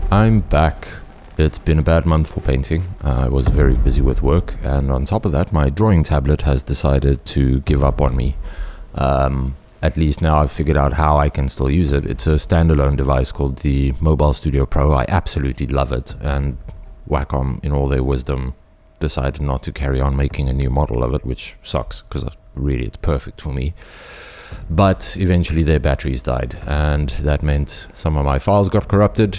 I'm back. It's been a bad month for painting. I was very busy with work, and on top of that, my drawing tablet has decided to give up on me. At least now I've figured out how I can still use it. It's a standalone device called the Mobile Studio Pro. I absolutely love it, and Wacom, in all their wisdom, decided not to carry on making a new model of it, which sucks, because really it's perfect for me. But eventually their batteries died, and that meant some of my files got corrupted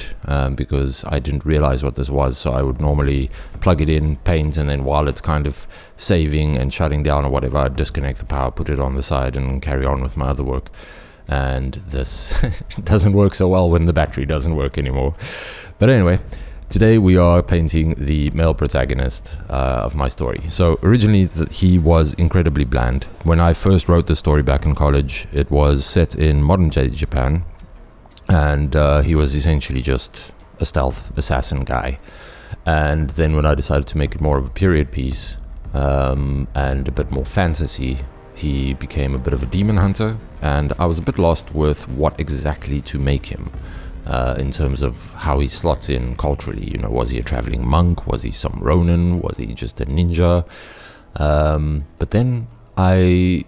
because I didn't realize what this was. So I would normally plug it in, paint, and then while it's kind of saving and shutting down or whatever, I'd disconnect the power, put it on the side, and carry on with my other work. And this doesn't work so well when the battery doesn't work anymore. But anyway, today we are painting the male protagonist of my story. So originally he was incredibly bland. When I first wrote the story back in college, it was set in modern day Japan, and he was essentially just a stealth assassin guy. And then when I decided to make it more of a period piece and a bit more fantasy, he became a bit of a demon hunter, and I was a bit lost with what exactly to make him. In terms of how he slots in culturally, was he a traveling monk? Was he some Ronin? Was he just a ninja? But then I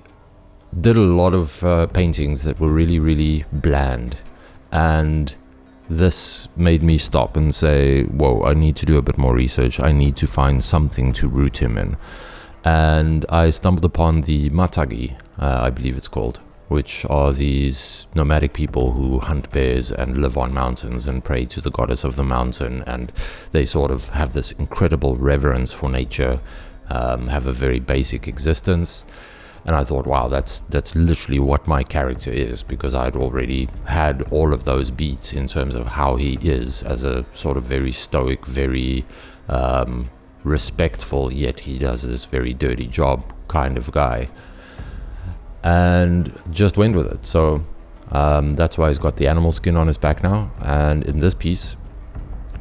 did a lot of paintings that were really, really bland. And this made me stop and say, whoa, I need to do a bit more research. I need to find something to root him in. And I stumbled upon the Matagi, I believe it's called, which are these nomadic people who hunt bears and live on mountains and pray to the goddess of the mountain, and they sort of have this incredible reverence for nature, have a very basic existence. And I thought, wow, that's literally what my character is, because I'd already had all of those beats in terms of how he is as a sort of very stoic, very respectful, yet he does this very dirty job kind of guy. And just went with it. So that's why he's got the animal skin on his back now. And in this piece,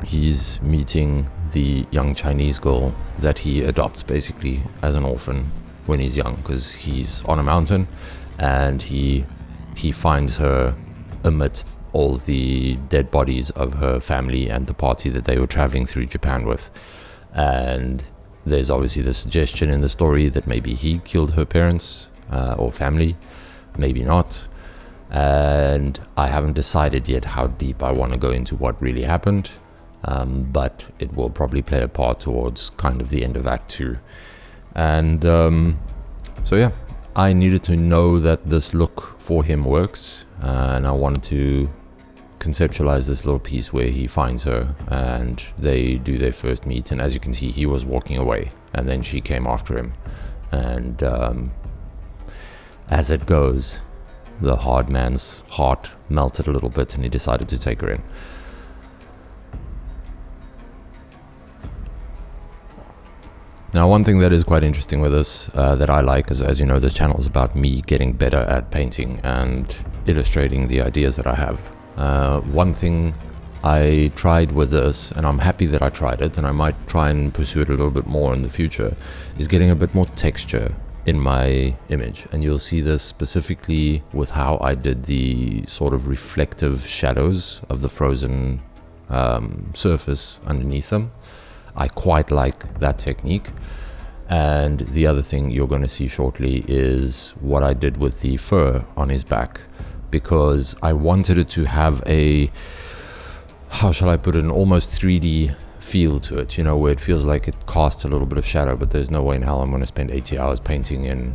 he's meeting the young Chinese girl that he adopts basically as an orphan when he's young, because he's on a mountain and he finds her amidst all the dead bodies of her family and the party that they were traveling through Japan with. And there's obviously the suggestion in the story that maybe he killed her parents or family, maybe not. And I haven't decided yet how deep I want to go into what really happened, but it will probably play a part towards kind of the end of Act 2. And so yeah, I needed to know that this look for him works, and I wanted to conceptualize this little piece where he finds her and they do their first meet. And as you can see, he was walking away and then she came after him, and as it goes, the hard man's heart melted a little bit and he decided to take her in. Now, one thing that is quite interesting with this that I like is, as you know, this channel is about me getting better at painting and illustrating the ideas that I have. One thing I tried with this, and I'm happy that I tried it, and I might try and pursue it a little bit more in the future, is getting a bit more texture in my image. And you'll see this specifically with how I did the sort of reflective shadows of the frozen surface underneath them. I quite like that technique. And the other thing you're going to see shortly is what I did with the fur on his back, because I wanted it to have a, how shall I put it, an almost 3D feel to it, where it feels like it casts a little bit of shadow, but there's no way in hell I'm going to spend 80 hours painting in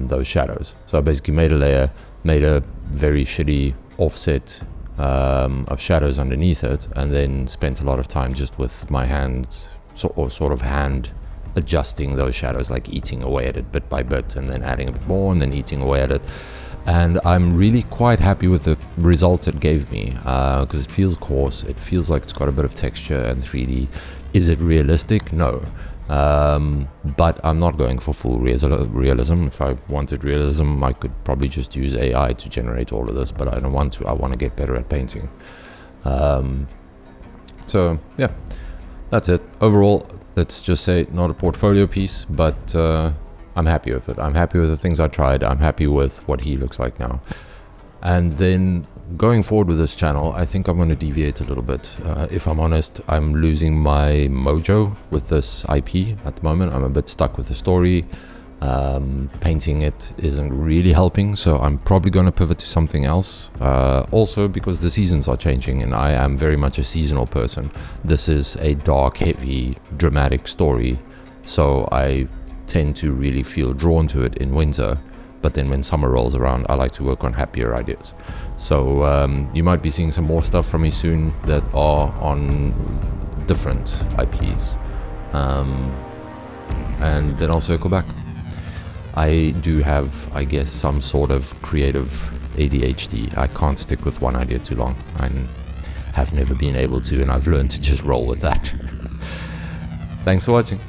those shadows. So I basically made a layer, made a very shitty offset of shadows underneath it, and then spent a lot of time just with my hands, sort of hand adjusting those shadows, like eating away at it bit by bit, and then adding a bit more, and then eating away at it. And I'm really quite happy with the result it gave me, because it feels coarse, it feels like it's got a bit of texture and 3D. Is it realistic? No. But I'm not going for full realism. If I wanted realism, I could probably just use AI to generate all of this, but I don't want to. I want to get better at painting. So yeah, that's it. Overall, let's just say not a portfolio piece, but I'm happy with it. I'm happy with the things I tried. I'm happy with what he looks like now. And then going forward with this channel, I think I'm going to deviate a little bit. If I'm honest, I'm losing my mojo with this IP at the moment. I'm a bit stuck with the story. Painting it isn't really helping, so I'm probably going to pivot to something else. Also because the seasons are changing and I am very much a seasonal person. This is a dark, heavy, dramatic story, so I tend to really feel drawn to it in winter. But then when summer rolls around, I like to work on happier ideas. So you might be seeing some more stuff from me soon that are on different IPs. And then I'll circle back. I do have, I guess, some sort of creative ADHD. I can't stick with one idea too long. I have never been able to, and I've learned to just roll with that. Thanks for watching.